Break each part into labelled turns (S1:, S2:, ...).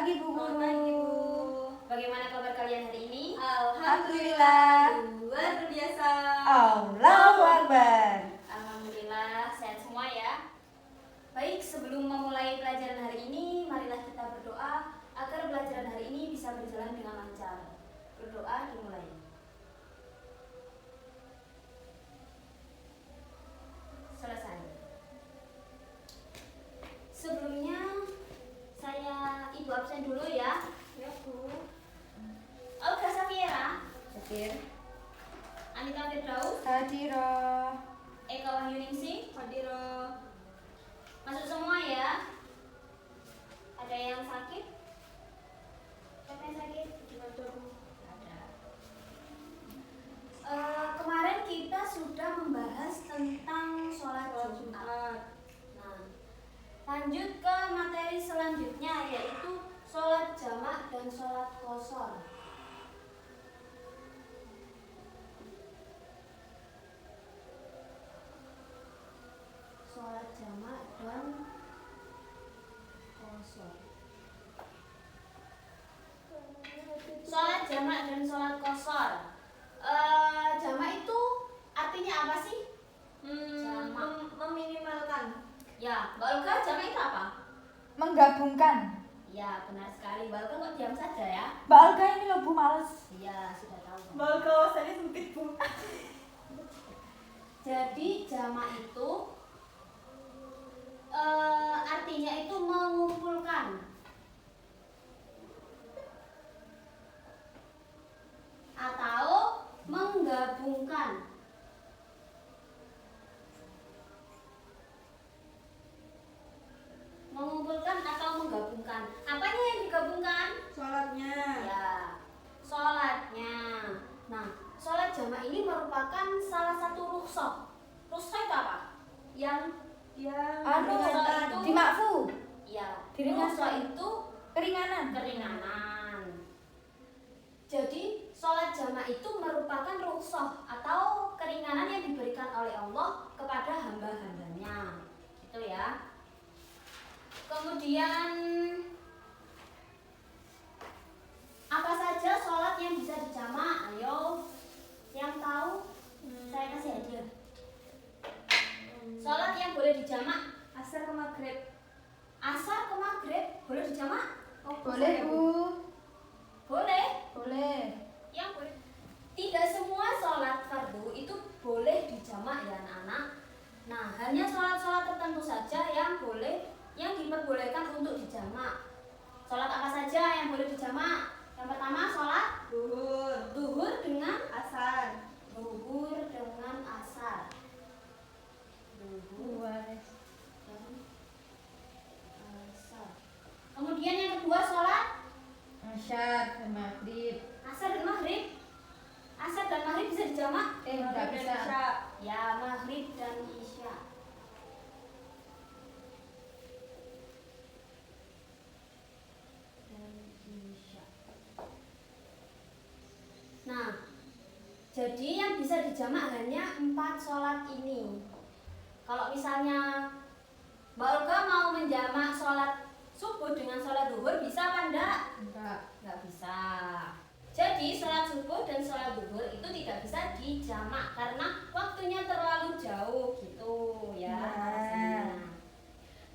S1: pagi Bu Guru.
S2: Selamat pagi Bu. Bagaimana kabar kalian hari ini?
S1: Alhamdulillah.
S2: Luar biasa.
S1: Allahu Akbar.
S2: Alhamdulillah sehat semua ya. Baik, sebelum memulai pelajaran hari ini, marilah kita berdoa agar pelajaran hari ini bisa berjalan dengan lancar. Berdoa dimulai. Selesai. Sebelumnya saya ibu absen dulu ya.
S1: Ya Bu.
S2: Olga Safiera,
S1: Hadir.
S2: Anita Firdaus,
S1: Hadiroh.
S2: Eka Wahyuningsih, Hadiro. Masuk semua ya. Ada yang sakit? Siapa yang sakit? Ada. Kemarin kita sudah membahas tentang sholat Jumat. Nah, lanjut ke materi selanjutnya yaitu sholat jamak dan sholat qashar. Sholat jamak dan qashar. Sholat jamak dan sholat qashar. Jamak itu artinya apa sih? Jamak.
S1: Meminimalkan.
S2: Ya, Mbak Olga, jamak itu apa?
S1: Menggabungkan.
S2: Ya, benar sekali. Mbak Olga kok diam saja ya?
S1: Mbak Olga ini loh Bu, males.
S2: Iya, sudah tahu.
S1: Mbak Olga saya sempit Bu.
S2: Jadi jamak itu artinya itu mengumpulkan atau menggabungkan. Mengumpulkan atau menggabungkan. Apanya yang digabungkan?
S1: Sholatnya.
S2: Ya, sholatnya. Nah, sholat jamak ini merupakan salah satu rukhsah. Rukhsah itu apa? Yang
S1: Anu,
S2: rukhsah itu
S1: dimakfu.
S2: ya,
S1: Diringankan.
S2: rukhsah itu
S1: Keringanan.
S2: keringanan. Jadi sholat jamak itu merupakan rukhsah atau keringanan yang diberikan oleh Allah kepada hamba-hambanya. Gitu ya. Kemudian apa saja sholat yang bisa dijamak? Ayo, yang tahu saya kasih hadiah. Sholat yang boleh dijamak?
S1: Asar ke maghrib.
S2: Asar ke maghrib boleh dijamak? Oh,
S1: Boleh Bu.
S2: Boleh.
S1: Boleh.
S2: Yang boleh. Tidak semua sholat fardu itu boleh dijamak ya anak-anak. Nah, hanya sholat-sholat tertentu saja yang boleh, yang diperbolehkan untuk dijamak. Sholat apa saja yang boleh dijamak? Yang pertama sholat duhur dengan
S1: Asar.
S2: duhur dengan asar. Duhur dan asar. Kemudian yang kedua sholat
S1: Asyar ke maghrib.
S2: asar dan maghrib. Asar dan maghrib bisa dijamak?
S1: Enggak bisa.
S2: Ya, maghrib dan isya. Dan isya. Nah, jadi yang bisa dijamak hanya 4 sholat ini. Kalau misalnya Mbak Olga mau menjamak sholat subuh dengan sholat duhur, bisa apa enggak?
S1: Enggak.
S2: Nggak bisa. Jadi sholat subuh dan sholat duhur itu tidak bisa dijamak karena waktunya terlalu jauh gitu ya.
S1: Nah.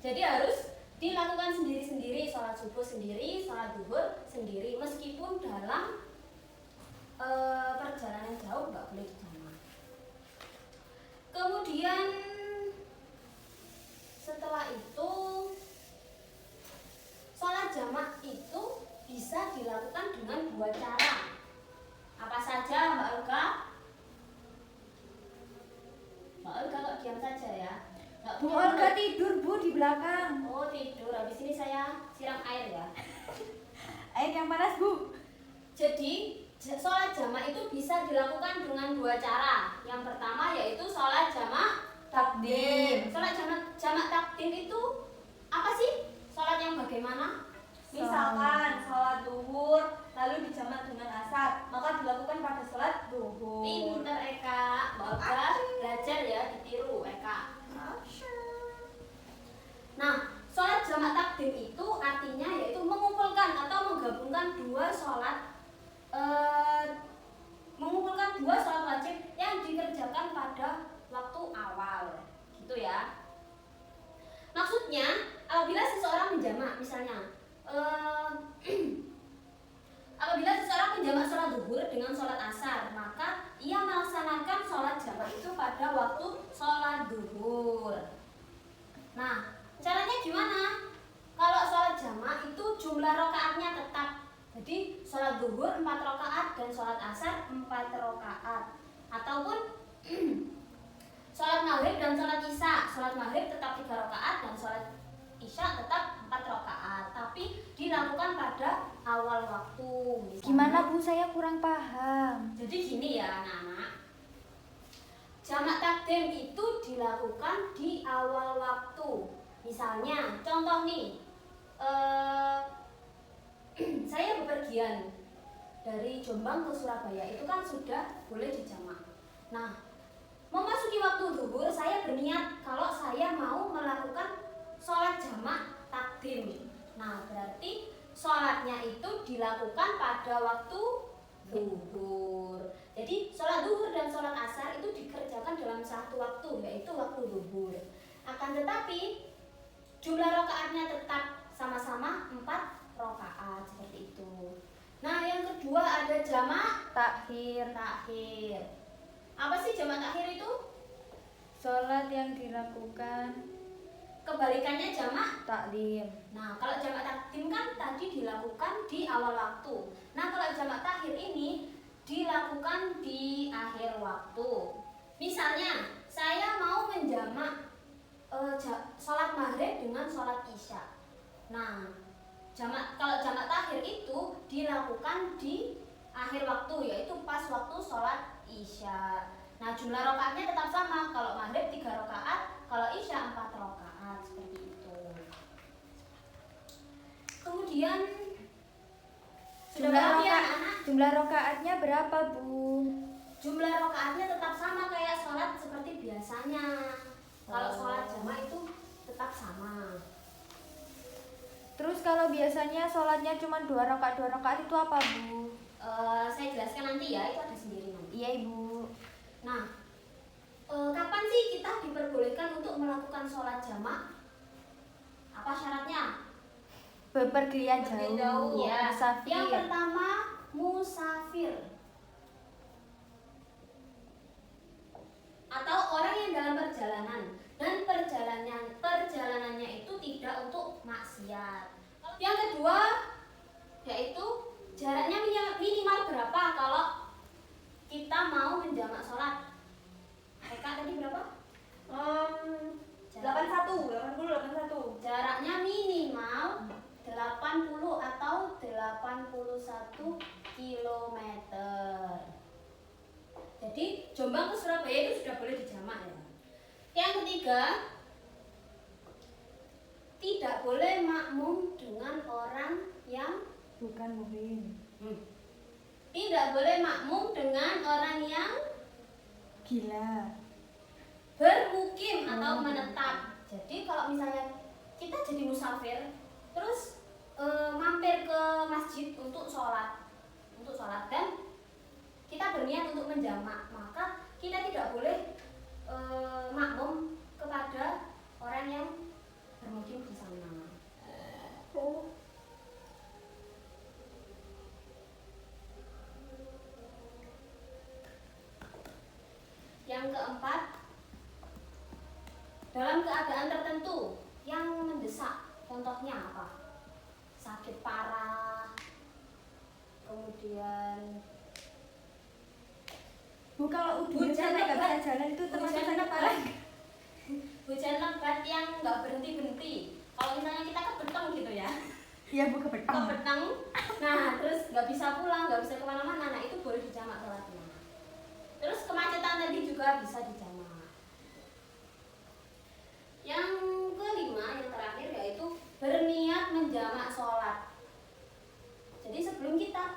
S2: Jadi harus dilakukan sendiri-sendiri, sholat subuh sendiri, sholat duhur sendiri, meskipun dalam perjalanan jauh nggak boleh dijamak. Kemudian setelah itu sholat jamak itu bisa dilakukan dengan 2 cara. Apa saja Mbak Olga? Mbak Olga kok diam saja ya? Nggak
S1: Bu
S2: punya
S1: Olga
S2: mulut.
S1: tidur Bu di belakang.
S2: Oh tidur, habis ini saya siram air ya.
S1: Air yang panas Bu.
S2: Jadi sholat jamak itu bisa dilakukan dengan 2 cara. Yang pertama yaitu sholat jamak
S1: Takdim.
S2: Sholat jamak takdim itu apa sih? Sholat yang bagaimana?
S1: Misalkan sholat duhur lalu dijamak dengan asar, maka dilakukan pada sholat duhur.
S2: Pinter Eka, Mbak Olga belajar ya, ditiru Eka. Nah, sholat jamak takdim itu artinya yaitu mengumpulkan eh, mengumpulkan dua sholat wajib yang dikerjakan pada waktu awal, gitu ya. Maksudnya, apabila seseorang menjamak, misalnya, apabila seseorang menjamak sholat zuhur dengan sholat asar, maka ia melaksanakan sholat jamak itu pada waktu sholat zuhur. Nah, caranya gimana? Kalau sholat jamak itu jumlah rakaatnya tetap. Jadi sholat zuhur 4 rakaat dan sholat asar 4 rakaat. Ataupun sholat maghrib dan sholat isya. Sholat maghrib tetap 3 rakaat dan sholat isya tetap 4 rakaat. Tapi dilakukan pada awal waktu. Misalnya,
S3: Gimana Bu? Saya kurang paham.
S2: jadi gini ya anak-anak. Jamak takdim itu dilakukan di awal waktu. Misalnya, contoh nih, saya bepergian dari Jombang ke Surabaya, itu kan sudah boleh dijamak. Nah, memasuki waktu zuhur, saya berniat kalau saya mau melakukan sholat jamak takdim. Nah, berarti sholatnya itu dilakukan pada waktu zuhur. Jadi sholat zuhur dan sholat asar itu dikerjakan dalam satu waktu, yaitu waktu zuhur. Akan tetapi jumlah rakaatnya tetap sama-sama 4 rakaat seperti itu. Nah, yang kedua ada jamak
S3: Takhir.
S2: takhir. Apa sih jamak takhir itu?
S3: Sholat yang dilakukan
S2: Kebalikannya jamak.
S3: takdim.
S2: Nah, kalau jamak takdim kan tadi dilakukan di awal waktu. Nah, kalau jamak takhir ini dilakukan di akhir waktu. Misalnya, saya mau menjamak sholat maghrib dengan sholat isya. Nah, kalau jamak takhir itu dilakukan di akhir waktu, yaitu pas waktu sholat isya. Nah, jumlah rakaatnya tetap sama. Kalau maghrib 3 rakaat, kalau isya 4 rakaat, seperti itu. Kemudian sudah berapa ya anak?
S3: Jumlah rakaatnya berapa Bu?
S2: Jumlah rakaatnya tetap sama kayak sholat seperti biasanya. Kalau sholat jamak itu tetap sama.
S3: Terus kalau biasanya sholatnya cuma 2 rakaat itu apa Bu?
S2: Saya jelaskan nanti ya, itu ada sendiri nanti.
S3: Iya Ibu.
S2: Nah, kapan sih kita diperbolehkan untuk melakukan sholat jamak? Apa syaratnya?
S3: Bepergian
S1: Bepergian
S3: jauh.
S1: jauh.
S2: Ya,
S3: Musafir.
S2: yang pertama musafir atau orang yang dalam perjalanan dan perjalanannya itu tidak untuk maksiat. Yang kedua yaitu jaraknya minimal berapa kalau kita mau menjamak sholat? Eka tadi berapa?
S1: 81.
S2: Jaraknya minimal 80 atau 81 kilometer. Jadi Jombang ke Surabaya itu sudah boleh dijamak ya. Yang ketiga, tidak boleh makmum dengan orang yang
S3: Bukan muhrim.
S2: tidak boleh makmum dengan orang yang
S3: Gila.
S2: bermukim atau menetap. Jadi kalau misalnya kita jadi musafir, terus mampir ke masjid untuk sholat dan kita berniat untuk menjamak, maka kita tidak boleh makmum kepada orang yang bermukim di sana. Yang keempat, dalam keadaan tertentu yang mendesak, contohnya apa? Sakit parah, kemudian
S3: Bu, kalau
S2: Hujan
S3: sampai nggak bisa
S2: lebat.
S3: jalan itu termasuk
S2: Hujan
S3: sakit
S2: lebat.
S3: parah.
S2: hujan lebat yang nggak berhenti-berhenti. Kalau misalnya kita kebeteng gitu ya,
S3: Iya Bu, kebeteng.
S2: kebeteng, nah terus nggak bisa pulang, nggak bisa kemana-mana, nah itu boleh dijamak sholatnya. Terus kemacetan tadi juga bisa dijamak. Yang kelima, yang terakhir yaitu berniat menjamak sholat. Jadi sebelum kita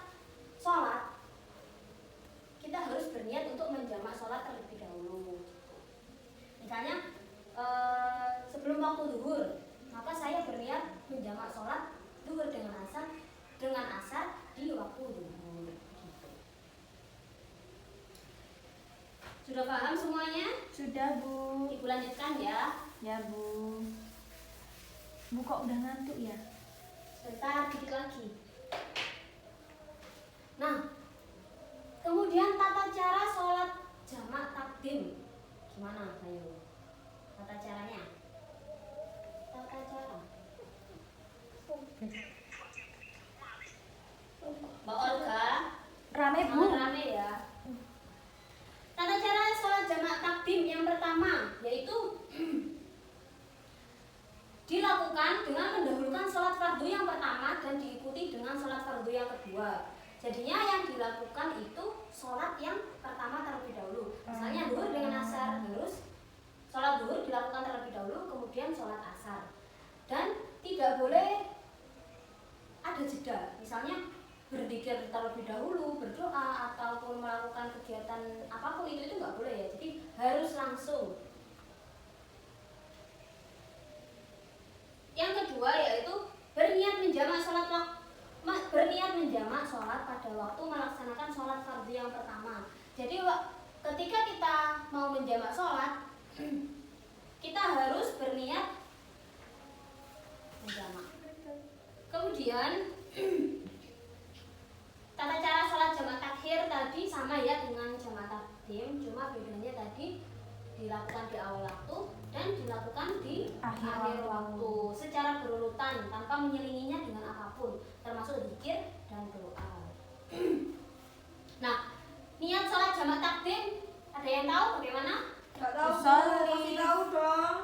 S2: sholat, kita harus berniat untuk menjamak sholat terlebih dahulu. Misalnya sebelum waktu zuhur, maka saya berniat menjamak sholat zuhur dengan asar di waktu zuhur. Gitu. Sudah paham semuanya?
S3: Sudah, Bu.
S2: Ibu lanjutkan ya.
S3: Ya, Bu. Bu kok udah ngantuk ya?
S2: Sebentar, dikit lagi. Nah, kemudian tata cara sholat jamak takdim. Gimana, ayo? Tata caranya? Tata cara. Mbak Olga,
S3: Rame, Bu.
S2: jangan rame ya. Tata cara sholat jamak takdim yang pertama yaitu dilakukan dengan mendahulukan sholat fardu yang pertama dan diikuti dengan sholat fardu yang kedua. Jadinya yang dilakukan itu sholat yang pertama terlebih dahulu. Misalnya zuhur dengan asar, terus sholat zuhur dilakukan terlebih dahulu, kemudian sholat asar. Dan tidak boleh ada jeda. Misalnya berzikir terlebih dahulu, berdoa ataupun melakukan kegiatan apapun itu nggak boleh ya. Jadi harus langsung. Yang kedua yaitu berniat menjamak sholat pada waktu melaksanakan sholat fardu yang pertama. Jadi ketika kita mau menjamak sholat, kita harus berniat menjamak. Kemudian tata cara sholat jamak takhir tadi sama ya dengan jamak takdim, cuma bedanya tadi dilakukan di awal waktu dan dilakukan di akhir waktu secara berurutan tanpa menyelinginya dengan apapun termasuk zikir dan doa. Nah, niat sholat jamak takdim ada yang tahu bagaimana?
S1: Nggak tahu, Bu.
S3: Usolli.
S1: Kasih tahu dong.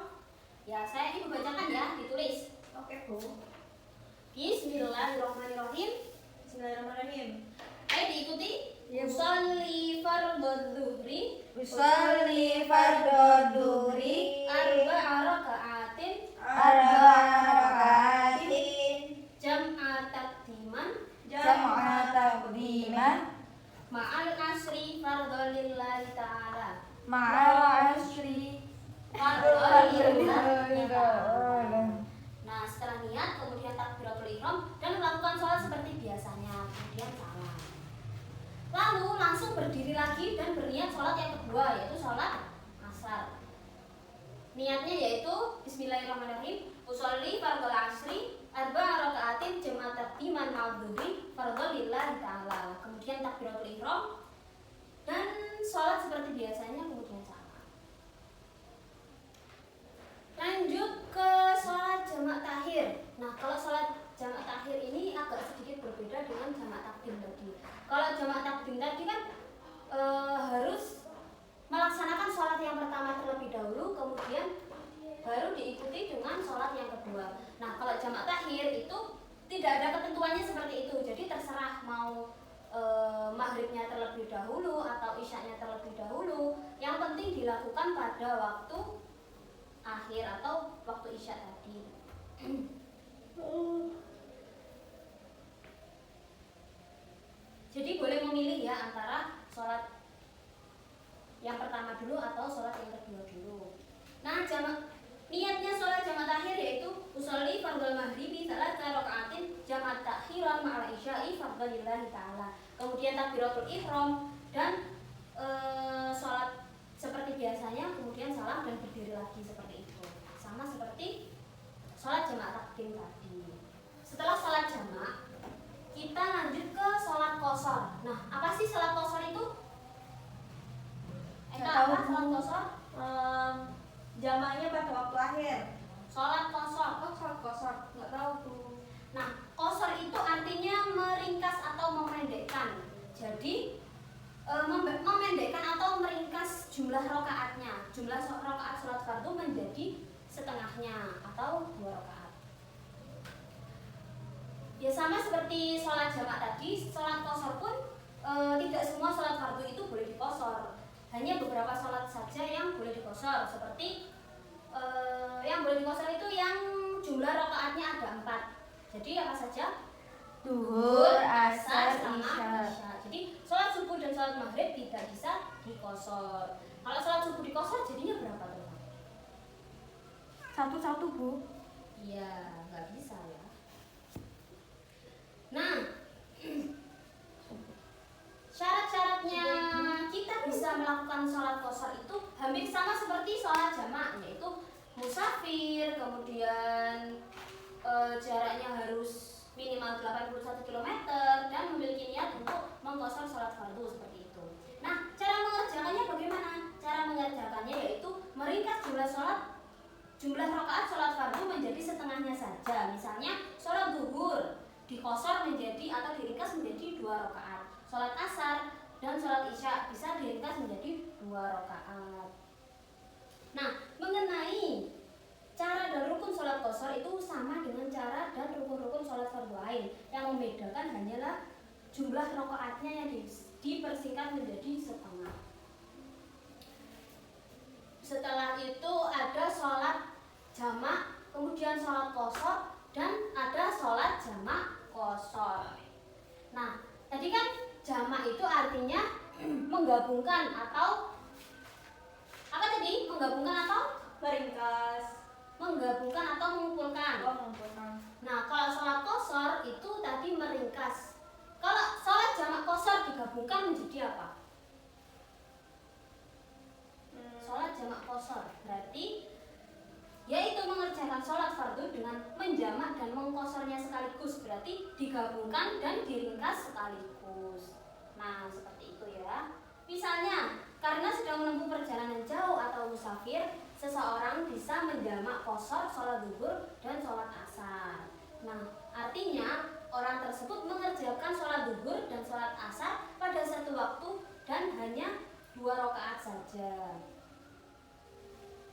S2: Ya, saya ibu bacakan ya, ditulis.
S1: Oke, Bu.
S2: Bismillahirrahmanirrahim.
S1: Bismillahirrahmanirrahim.
S2: Ayo diikuti.
S3: Ya, Bu.
S2: Usolli fardhu dhuhri
S3: Usolli fardhu dhuhri
S2: arba'a raka'atin
S3: arba'a raka'atin
S2: jam'a takdiman
S3: jam'a taqdiman
S2: ma'al asri fardhu lillahi ta'ala.
S3: ma'al asri
S2: Fardhu lillahi
S3: lillahi
S2: ta'ala. Nah, setelah niat kemudian takbiratul ihram dan melakukan sholat seperti biasanya, kemudian salam. Lalu langsung berdiri lagi dan berniat sholat yang kedua yaitu sholat asar. Niatnya yaitu Bismillahirrahmanirrahim. Usolli fardhul asri arba'a raka'atin jam'a takdiman ma'al dhuhri fardhu lillahi ta'ala. Kemudian takbiratul ihram dan sholat seperti biasanya kemudian salam. Lanjut ke sholat jamak takhir. Nah, kalau sholat jamak takhir ini agak sedikit berbeda dengan jamak takdim tadi. Kalau jamak takdim tadi kan harus melaksanakan sholat yang pertama terlebih dahulu, kemudian baru diikuti dengan sholat yang kedua. Nah, kalau jamak takhir itu tidak ada ketentuannya seperti itu. Jadi terserah mau maghribnya terlebih dahulu atau isyaknya terlebih dahulu. Yang penting dilakukan pada waktu akhir atau waktu isya tadi. Jadi boleh memilih ya antara sholat yang pertama dulu atau sholat yang kedua dulu. Nah, niatnya sholat jamak takhir yaitu usolli fardhul maghribi thalatha raka'atin jamak takhiran ma'al isya'i fardhu lillahi ta'ala. Kemudian takbiratul ihram dan sholat seperti biasanya, kemudian salam dan berdiri lagi seperti itu. Sama seperti sholat jamak takdim tadi. Setelah sholat jamak, kita lanjut ke sholat qashar. Nah, apa sih sholat qashar itu?
S3: Nggak tahu,
S2: Apa
S3: Bu.
S2: sholat qashar?
S1: Jamaknya pada waktu akhir.
S2: Sholat qashar.
S1: Oh, sholat kosor. Nggak tahu, Bu.
S2: Nah, qashar itu artinya meringkas atau memendekkan. Jadi memendekkan atau meringkas jumlah rakaatnya. Jumlah rakaat sholat fardu menjadi setengahnya atau 2 rakaat. Ya sama seperti sholat jamak tadi, sholat qashar pun tidak semua sholat fardu itu boleh diqashar. Hanya beberapa sholat saja yang boleh diqashar. Seperti yang boleh diqashar itu yang jumlah rakaatnya ada 4. Jadi apa saja?
S3: Duhur, asar,
S2: sama
S3: isya.
S2: Jadi sholat subuh dan sholat maghrib tidak bisa diqashar. Kalau sholat subuh diqashar jadinya berapa tuh?
S3: Satu-satu, Bu.
S2: Iya, nggak bisa ya. Nah, syarat-syaratnya kita bisa bisa melakukan sholat qashar itu hampir sama seperti sholat jamak, yaitu musafir, kemudian jaraknya harus minimal 81 km dan memiliki niat untuk mengqashar sholat fardu seperti itu. Nah, cara mengerjakannya bagaimana? Cara mengerjakannya yaitu meringkas jumlah rakaat sholat fardu menjadi setengahnya saja. Misalnya sholat zuhur diqashar menjadi atau diringkas menjadi 2 rakaat. Sholat asar dan sholat isya bisa diringkas menjadi 2 rakaat. Nah, mengenai cara dan rukun sholat qashar itu sama dengan cara dan rukun-rukun sholat fardu ain. Yang membedakan hanyalah jumlah rakaatnya yang dipersingkat menjadi setengah. Setelah itu ada sholat jamak, kemudian sholat qashar, dan ada sholat jamak qashar. Nah, tadi kan jamak itu artinya menggabungkan atau apa tadi? Menggabungkan atau
S1: Meringkas.
S2: menggabungkan atau mengumpulkan.
S1: Mengumpulkan.
S2: Nah, kalau sholat qashar itu tadi meringkas. Kalau sholat jamak qashar digabungkan menjadi apa? Sholat jamak qashar berarti yaitu mengerjakan sholat fardu dengan menjamak dan mengqasharnya sekaligus, berarti digabungkan dan diringkas sekaligus. Nah, seperti itu ya. Misalnya, karena sedang menempuh perjalanan jauh atau musafir, seseorang bisa menjamak qashar sholat zuhur dan sholat asar. Nah, artinya orang tersebut mengerjakan sholat zuhur dan sholat asar pada satu waktu dan hanya 2 rakaat saja.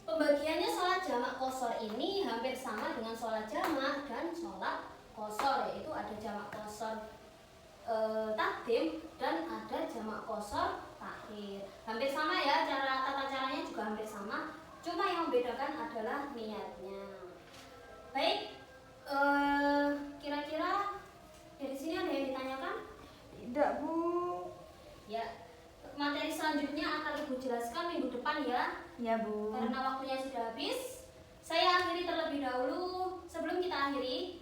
S2: Pembagiannya sholat jamak qashar ini hampir sama dengan sholat jamak dan sholat qashar, yaitu ada jamak qashar takdim dan ada jamak qashar takhir. Hampir sama ya, tata caranya juga hampir sama, cuma yang membedakan adalah niatnya. Baik, kira-kira dari sini ada yang ditanyakan?
S3: Tidak, Bu.
S2: Ya, materi selanjutnya akan Ibu jelaskan minggu depan ya.
S3: Ya, Bu.
S2: Karena waktunya sudah habis, saya akhiri terlebih dahulu. Sebelum kita akhiri,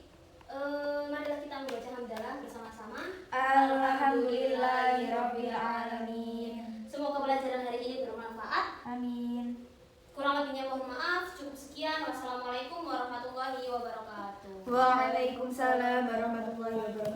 S2: marilah kita membaca hamdalah bersama-sama.
S3: Alhamdulillahirabbil alamin.
S2: Semoga pelajaran hari ini bermanfaat.
S3: Amin.
S2: Kurang lebihnya mohon maaf. Cukup sekian. Wassalamualaikum warahmatullahi wabarakatuh.
S3: Waalaikumsalam warahmatullahi wabarakatuh.